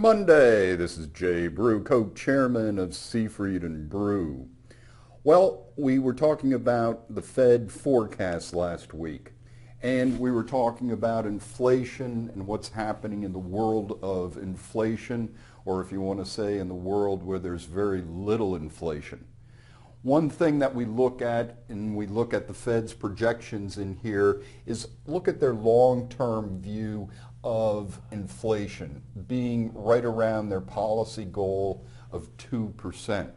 Monday. This is Jay Brew, co-chairman of Seafried and Brew. Well, we were talking about the Fed forecast last week, and we were talking about inflation and what's happening in the world of inflation, or if you want to say in the world where there's very little inflation. One thing that we look at, and we look at the Fed's projections in here, is look at their long-term view of inflation being right around their policy goal of 2%.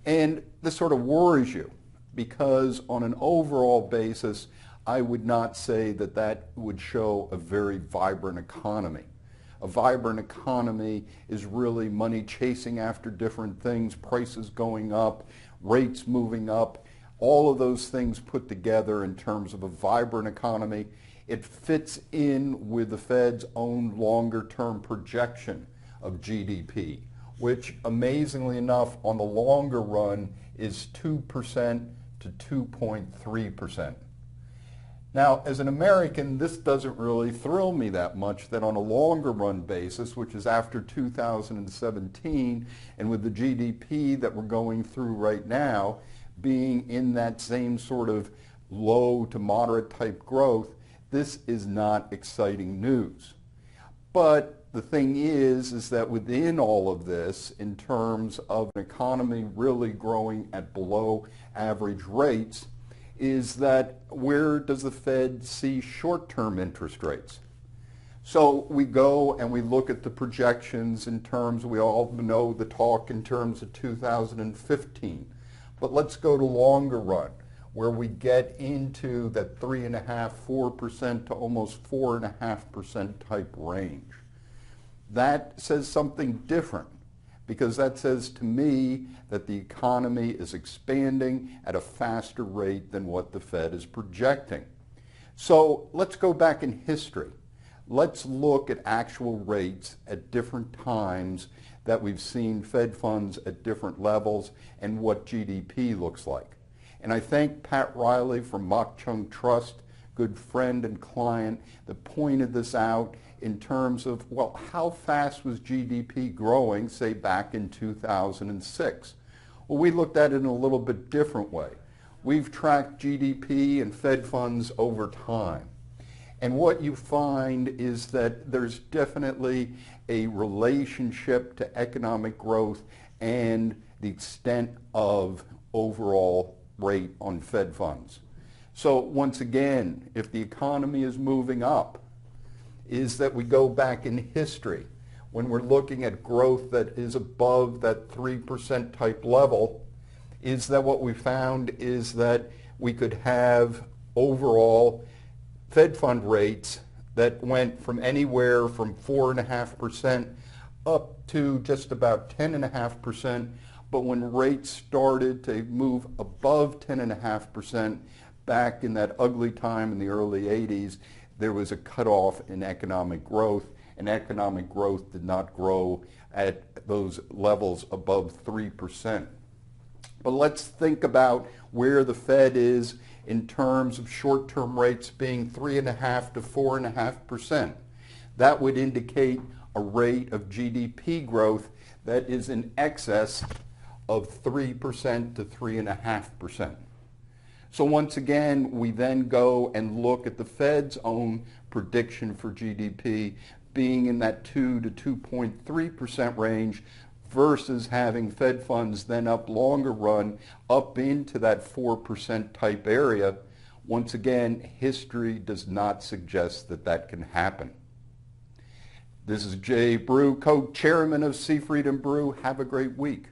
And this sort of worries you because on an overall basis, I would not say that that would show a very vibrant economy. A vibrant economy is really money chasing after different things, prices going up, rates moving up, all of those things put together in terms of a vibrant economy. It fits in with the Fed's own longer-term projection of GDP, which amazingly enough on the longer run is 2% to 2.3%. Now, as an American, this doesn't really thrill me that much that on a longer run basis, which is after 2017, and with the GDP that we're going through right now, being in that same sort of low to moderate type growth, this is not exciting news. But the thing is that within all of this, in terms of an economy really growing at below average rates, is that where does the Fed see short-term interest rates? So we go and we look at the projections in terms, we all know the talk in terms of 2015. But let's go to longer run, where we get into that 3.5%, 4% to almost 4.5% type range. That says something different, because that says to me that the economy is expanding at a faster rate than what the Fed is projecting. So let's go back in history. Let's look at actual rates at different times that we've seen Fed funds at different levels and what GDP looks like. And I thank Pat Riley from Mok Chung Trust, good friend and client, that pointed this out in terms of, well, how fast was GDP growing, say, back in 2006? Well, we looked at it in a little bit different way. We've tracked GDP and Fed funds over time. And what you find is that there's definitely a relationship to economic growth and the extent of overall rate on Fed funds. So once again, if the economy is moving up, is that we go back in history when we're looking at growth that is above that 3% type level, is that what we found is that we could have overall Fed fund rates that went from anywhere from 4.5% up to just about 10.5%. But when rates started to move above 10.5% back in that ugly time in the early 80s, there was a cutoff in economic growth, and economic growth did not grow at those levels above 3%. But let's think about where the Fed is in terms of short-term rates being 3.5% to 4.5%. That would indicate a rate of GDP growth that is in excess of 3% to 3.5%. So once again, we then go and look at the Fed's own prediction for GDP being in that 2 to 2.3% range versus having Fed funds then up longer run up into that 4% type area. Once again, history does not suggest that that can happen. This is Jay Brew, co-chairman of Seafried and Brew. Have a great week.